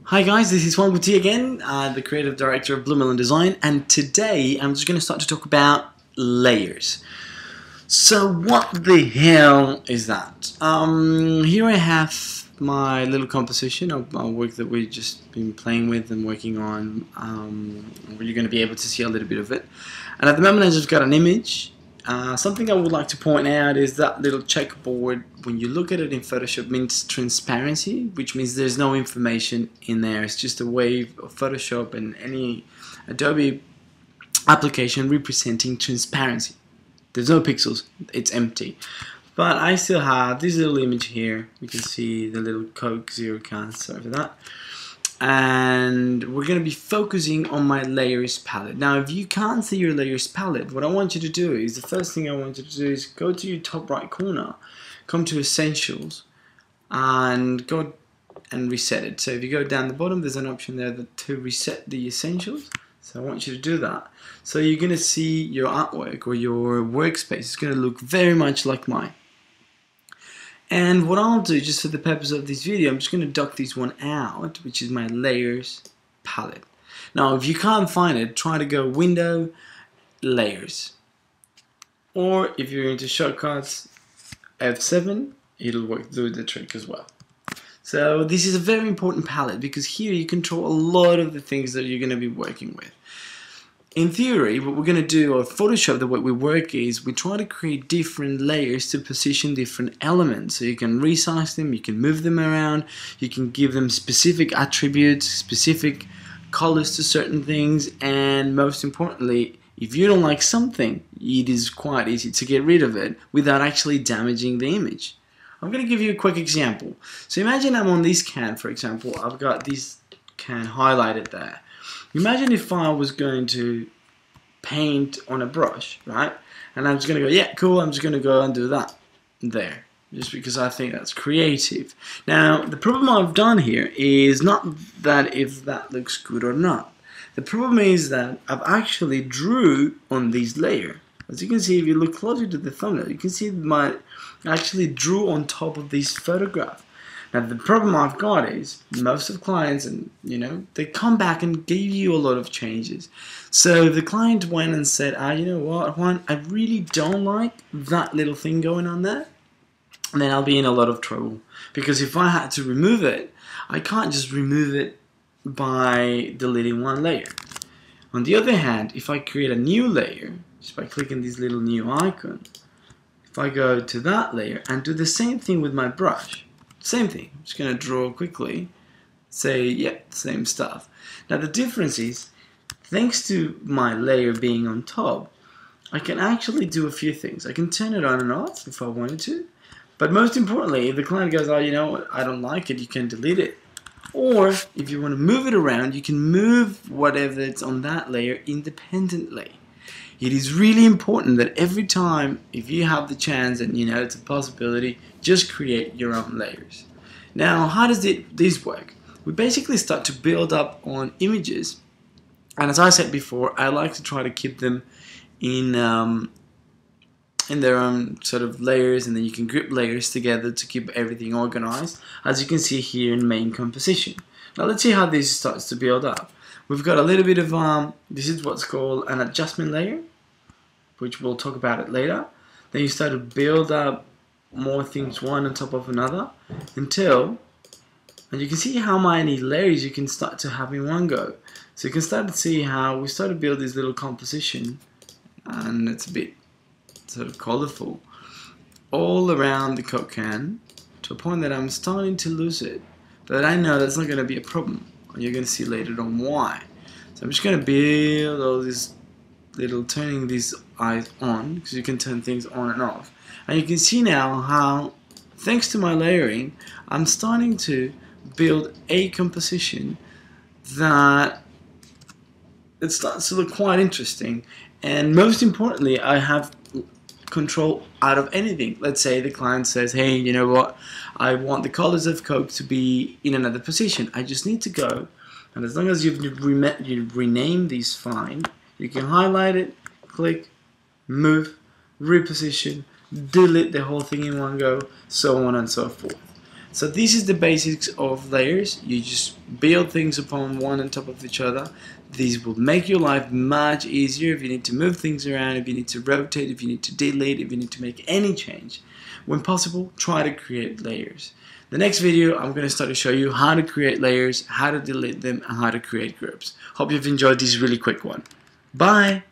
Hi guys, this is Juan Guti again, the creative director of BlueMelon Design, and today I'm just going to start to talk about layers. So what the hell is that? Here I have my little composition of work that we've just been playing with and working on. You're going to be able to see a little bit of it. And at the moment I just got an image. Something I would like to point out is that little checkboard, when you look at it in Photoshop, means transparency, which means there's no information in there. It's just a way of Photoshop and any Adobe application representing transparency. There's no pixels, it's empty. But I still have this little image here. You can see the little Coke Zero can, sorry for that. And we're going to be focusing on my layers palette. Now if you can't see your layers palette, what I want you to do is, the first thing I want you to do is go to your top right corner, come to Essentials, and go and reset it. So if you go down the bottom, there's an option there to reset the Essentials. So I want you to do that. So you're going to see your artwork or your workspace is going to look very much like mine. And what I'll do, just for the purpose of this video, I'm just going to duck this one out, which is my layers palette. Now if you can't find it, try to go Window, Layers. Or if you're into shortcuts, F7, it'll work, do the trick as well. So this is a very important palette because here you control a lot of the things that you're going to be working with. In theory, what we're going to do, or Photoshop, the way we work is we try to create different layers to position different elements. So you can resize them, you can move them around, you can give them specific attributes, specific colors to certain things, and most importantly, if you don't like something, it is quite easy to get rid of it without actually damaging the image. I'm going to give you a quick example. So imagine I'm on this can, for example. I've got this can highlighted there. Imagine if I was going to paint on a brush, right? And I'm just going to go, yeah, cool, I'm just going to go and do that there. Just because I think that's creative. Now, the problem I've done here is not that if that looks good or not. The problem is that I've actually drew on this layer. As you can see, if you look closer to the thumbnail, you can see I actually drew on top of this photograph. Now the problem I've got is most of clients, and they come back and give you a lot of changes. So the client went and said, you know what, Juan, I really don't like that little thing going on there. And then I'll be in a lot of trouble. Because if I had to remove it, I can't just remove it by deleting one layer. On the other hand, if I create a new layer, just by clicking this little new icon, if I go to that layer and do the same thing with my brush, same thing, I'm just going to draw quickly, say, yeah, same stuff. Now the difference is, thanks to my layer being on top, I can actually do a few things. I can turn it on and off if I wanted to, but most importantly, if the client goes, you know what, I don't like it, you can delete it. Or if you want to move it around, you can move whatever it's on that layer independently. It is really important that every time, if you have the chance and it's a possibility, just create your own layers. Now, how does this work? We basically start to build up on images, and as I said before, I like to try to keep them in their own sort of layers, and then you can group layers together to keep everything organized, as you can see here in main composition. Now let's see how this starts to build up. We've got a little bit of, this is what's called an adjustment layer, which we'll talk about it later. Then you start to build up more things one on top of another until, and you can see how many layers you can start to have in one go. So you can start to see how we start to build this little composition, and it's a bit sort of colorful, all around the Coke can, to a point that I'm starting to lose it. But I know that's not going to be a problem. You're going to see later on why. So I'm just going to build all these little, turning these eyes on, because you can turn things on and off. And you can see now how, thanks to my layering, I'm starting to build a composition that it starts to look quite interesting. And most importantly, I have control out of anything. Let's say the client says, hey, you know what, I want the colors of Coke to be in another position. I just need to go, and as long as you've renamed these fine, you can highlight it, click, move, reposition, delete the whole thing in one go, so on and so forth. So this is the basics of layers. You just build things upon one on top of each other. These will make your life much easier if you need to move things around, if you need to rotate, if you need to delete, if you need to make any change. When possible, try to create layers. The next video, I'm going to start to show you how to create layers, how to delete them, and how to create groups. Hope you've enjoyed this really quick one. Bye!